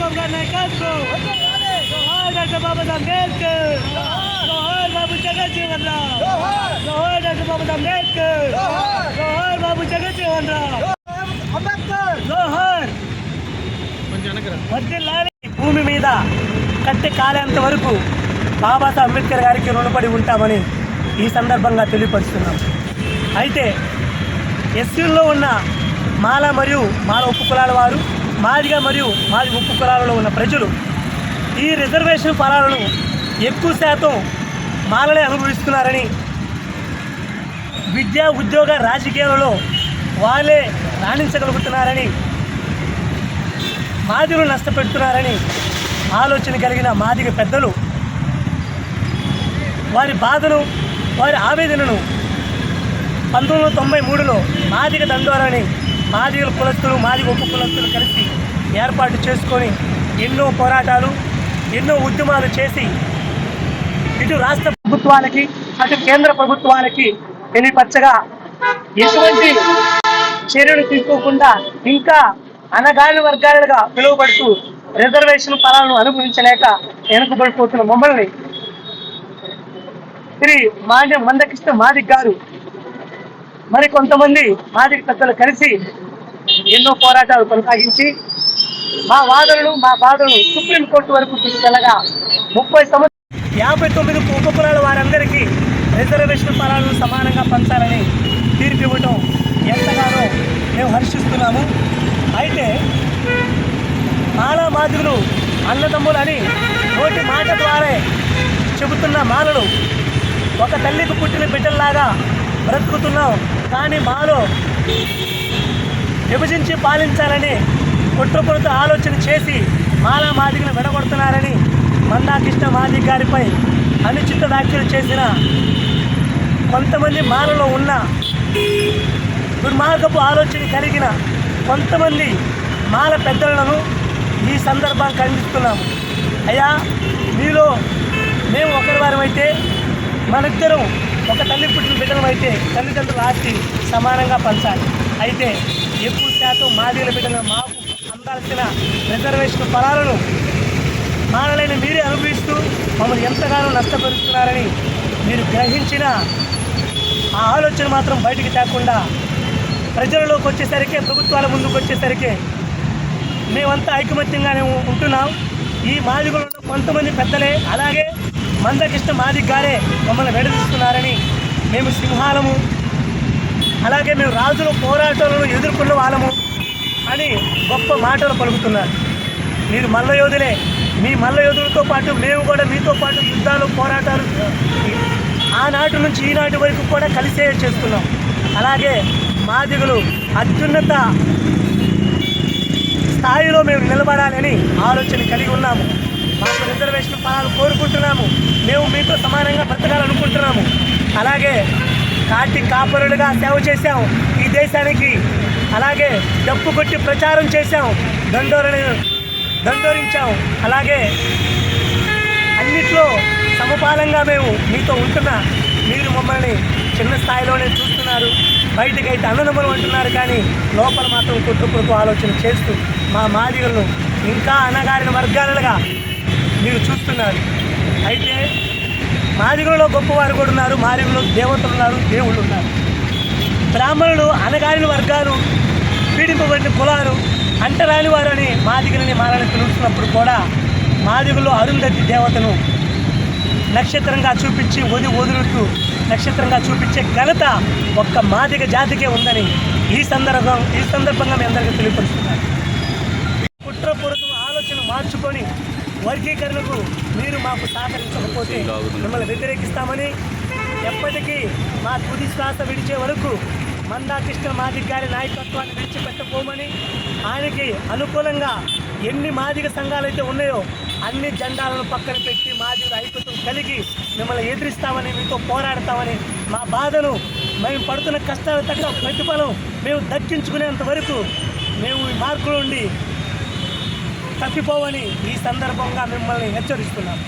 బాబు గారి నాయకత్వం, జోహార్ డాక్టర్ బాబాసాహెబ్ అంబేద్కర్, జోహార్ బాబు జగజ్జీవన్ రామ్, జోహార్ డాక్టర్ బాబాసాహెబ్ అంబేద్కర్, జోహార్ బాబు జగజ్జీవన్ రామ్, జోహార్. వర్ధిల్లాలి. భూమి మీద కట్టె కాలేంత వరకు బాబాసాహెబ్ అంబేద్కర్ గారికి రుణపడి ఉంటామని ఈ సందర్భంగా తెలియపరుస్తున్నాం. అయితే ఎస్సీల్లో ఉన్న మాల మరియు మాల ఉప్పు కులాల వారు, మాదిగ మరియు మాది ఉప్పు కులాలలో ఉన్న ప్రజలు ఈ రిజర్వేషన్ ఫలాలను ఎక్కువ శాతం మాలలే అనుభవిస్తున్నారని, విద్యా ఉద్యోగ రాజకీయాలలో వాళ్ళే రాణించగలుగుతున్నారని, మాదిగలు నష్టపెడుతున్నారని ఆలోచన కలిగిన మాదిగ పెద్దలు వారి బాధను, వారి ఆవేదనను 1993లో మాదిగ దండోరాని మాదిగల కులస్తులు, మాదిగ ఉప్పు కులస్తులు కలిసి ఏర్పాటు చేసుకొని ఎన్నో పోరాటాలు, ఎన్నో ఉద్యమాలు చేసి ఇటు రాష్ట్ర ప్రభుత్వానికి అటు కేంద్ర ప్రభుత్వానికి తెలియపరచగా ఎటువంటి చర్యలు తీసుకోకుండా ఇంకా అనగాని వర్గాలుగా పిలువబడుతూ రిజర్వేషన్ ఫలాలను అనుభవించలేక వెనుకబడిపోతున్న మమ్మల్ని శ్రీ మందకృష్ణ మాదిగ గారు మరి కొంతమంది మాదిగ పెద్దలు కలిసి ఎన్నో పోరాటాలు కొనసాగించి మా వాదనలు, మా బాధలు సుప్రీంకోర్టు వరకు తీసుకెళ్లగా 59 ఉప కులాల వారందరికీ రిజర్వేషన్ ఫలాలను సమానంగా పంచాలని తీర్పు ఇవ్వటం ఎంతగానో మేము హర్షిస్తున్నాము. అయితే మాలా మాదిగులు అన్నదమ్ములని నోటి మాట ద్వారా చెబుతున్న మాలలు ఒక తల్లికి పుట్టిన బిడ్డల్లాగా బ్రతుకుతున్నాం. కానీ మాలో విభజించి పాలించాలని కుట్రపొరుత ఆలోచన చేసి మాలా మాదిగను విడగొడుతున్నారని మందాకృష్ణ మాదిగ గారిపై అనుచిత వ్యాఖ్యలు చేసిన కొంతమంది మాలలో ఉన్న దుర్మార్గపు ఆలోచన కలిగిన కొంతమంది మాల పెద్దలను ఈ సందర్భం ఖండిస్తున్నాము. అయ్యా, మీలో మేము ఒకరి వారమైతే, మనిద్దరం ఒక తల్లి పుట్టిన బిడ్డలం అయితే తల్లిదండ్రుల ఆస్తి సమానంగా పంచాలి. అయితే ఎక్కువ శాతం మాదిగల బిడ్డలు మాకు అందాల్సిన రిజర్వేషన్ ఫలాలను మానలైన మీరే అనుభవిస్తూ మమ్మల్ని ఎంతగానో నష్టపరుస్తున్నారని మీరు గ్రహించిన ఆ ఆలోచన మాత్రం బయటికి తేకుండా ప్రజలలోకి వచ్చేసరికి, ప్రభుత్వాల ముందుకు వచ్చేసరికి మేమంతా ఐకమత్యంగానే ఉంటున్నాం. ఈ మాదిగలు కొంతమంది పెద్దలే, అలాగే మందకృష్ణ మాదిగ గారే మమ్మల్ని విడదీస్తున్నారని, మేము సింహాలము, అలాగే మేము రాజుల పోరాటాలను ఎదుర్కొన్న వాళ్ళము అని గొప్ప మాటలు పలుకుతున్నారు. మీరు మల్ల యోధులే, మీ మల్ల యోధులతో పాటు మేము కూడా మీతో పాటు యుద్ధాలు, పోరాటాలు ఆనాటి నుంచి ఈనాటి వరకు కూడా కలిసే చేస్తున్నాం. అలాగే మాదిగలు అత్యున్నత స్థాయిలో మేము నిలబడాలని ఆలోచన కలిగి ఉన్నాము. మాకు రిజర్వేషన్ ఫలాలు కోరుకుంటున్నాము. మేము మీతో సమానంగా బ్రతకాలనుకుంటున్నాము. అలాగే కాటి కాపరులుగా సేవ చేశాం ఈ దేశానికి. అలాగే డప్పు కొట్టి ప్రచారం చేశాం, దండోరించాం. అలాగే అన్నిట్లో సమపాలంగా మేము మీతో ఉంటున్నా మీరు మమ్మల్ని చిన్న స్థాయిలోనే చూస్తున్నారు. బయటకైతే అన్నదమ్ములు అంటున్నారు, కానీ లోపల మాత్రం కుట్రపురకు ఆలోచన చేస్తూ మా మాదిగలను ఇంకా అణగారిన వర్గాలుగా మీరు చూస్తున్నారు. అయితే మాదిగలలో గొప్పవారు కూడా ఉన్నారు, మాదిగలో దేవతలు ఉన్నారు, దేవుళ్ళు ఉన్నారు. బ్రాహ్మణులు అణగారిన వర్గాలు, పీడింపబడిన కులాలు, అంటరాని వారు అని మాదిగలని మాలని పిలుస్తున్నప్పుడు కూడా మాదిగలో అరుంధతి దేవతను నక్షత్రంగా చూపించి వదులుతూ నక్షత్రంగా చూపించే ఘనత ఒక్క మాదిగ జాతికే ఉందని ఈ సందర్భంగా మీ అందరికీ తెలియపరుస్తున్నారు. కుట్రపూరిత ఆలోచన మార్చుకొని వర్గీకరణకు మీరు మాకు సహకరించకపోతే మిమ్మల్ని వ్యతిరేకిస్తామని, ఎప్పటికీ మా తుది శ్వాస విడిచే వరకు మందాకృష్ణ మాదిగ గారి నాయకత్వాన్ని విడిచిపెట్టబోమని, ఆయనకి అనుకూలంగా ఎన్ని మాదిగ సంఘాలు అయితే ఉన్నాయో అన్ని జెండాలను పక్కన పెట్టి మాదిగ ఐక్యతను కలిగి మిమ్మల్ని ఎదిరిస్తామని, మీతో పోరాడతామని, మా బాధను, మేము పడుతున్న కష్టాలు తగ్గ ప్రతిఫలం మేము దక్కించుకునేంత వరకు మేము ఈ మార్కుల నుండి తప్పిపోవని ఈ సందర్భంగా మిమ్మల్ని హెచ్చరిస్తున్నాం.